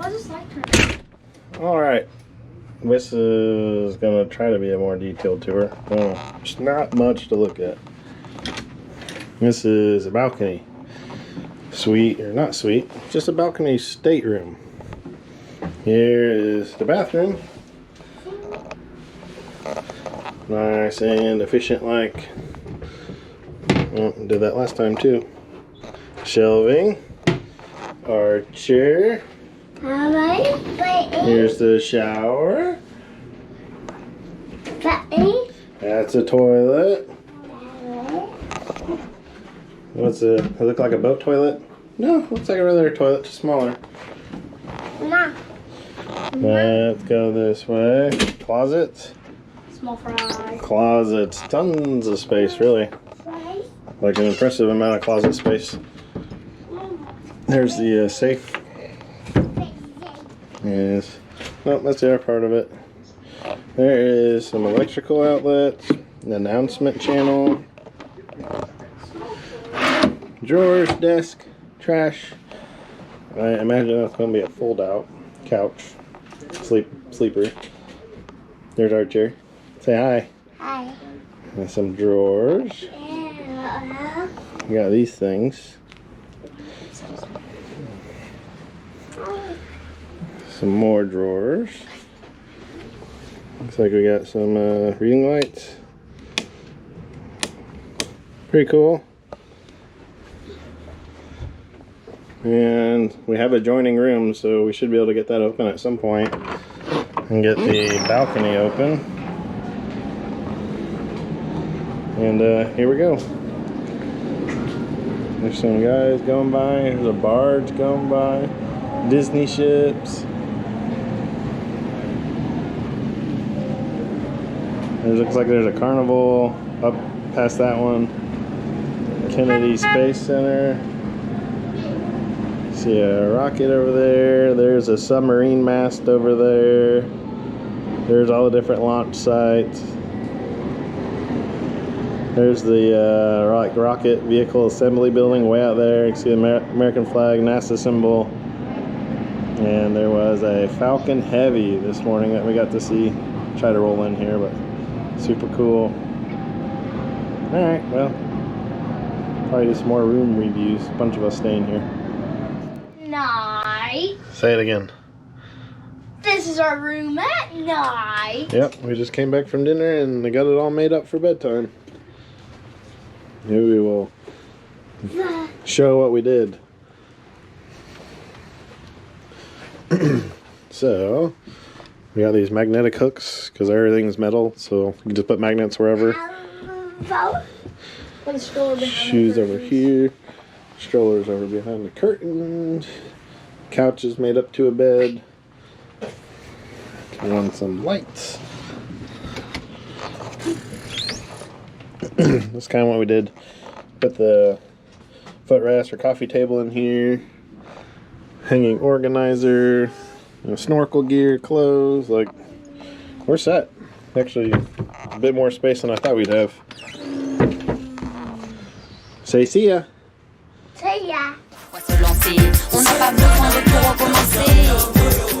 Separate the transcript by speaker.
Speaker 1: I just like her.
Speaker 2: Alright. This is going to try to be a more detailed tour. There's not much to look at. This is a balcony. Suite, or not suite, just a balcony stateroom. Here is the bathroom. Nice and efficient like. Oh, did that last time too. Shelving. Our chair. Here's the shower. That's a toilet. What's it? Does it look like a boat toilet? No, looks like a regular toilet, just smaller. Let's go this way. Closets.
Speaker 1: Small fry.
Speaker 2: Closets. Tons of space, really. Like an impressive amount of closet space. There's the safe. Yes. Nope, that's the other part of it. There is some electrical outlets, an announcement channel, drawers, desk, trash. I imagine that's going to be a fold-out couch, sleeper. There's our chair. Say hi.
Speaker 1: Hi.
Speaker 2: And some drawers. We got these things. Some more drawers. Looks like we got some reading lights. Pretty cool. And we have adjoining rooms, so we should be able to get that open at some point and get the balcony open. And here we go. There's some guys going by. There's a barge going by. Disney ships. There looks like there's a carnival up past that one. Kennedy Space Center. See a rocket over there. There's a submarine mast over there. There's all the different launch sites. There's the rocket vehicle assembly building way out there. You can see the American flag, NASA symbol. And there was a Falcon Heavy this morning that we got to see. Try to roll in here, but super cool. Alright, well, probably do some more room reviews. A bunch of us staying here.
Speaker 1: Night.
Speaker 2: Say it again.
Speaker 1: This is our room at night.
Speaker 2: Yep, we just came back from dinner and they got it all made up for bedtime. Maybe we will show what we did. So, we got these magnetic hooks because everything's metal, so you can just put magnets wherever. Shoes over here. Strollers over behind the curtains. Couch is made up to a bed. And some lights. That's kind of what we did. Put the footrest or coffee table in here. Hanging organizer. Snorkel gear, clothes. Like, we're set. Actually, a bit more space than I thought we'd have. Say see ya.
Speaker 1: See ya.
Speaker 3: On n'a pas besoin de tout recommencer.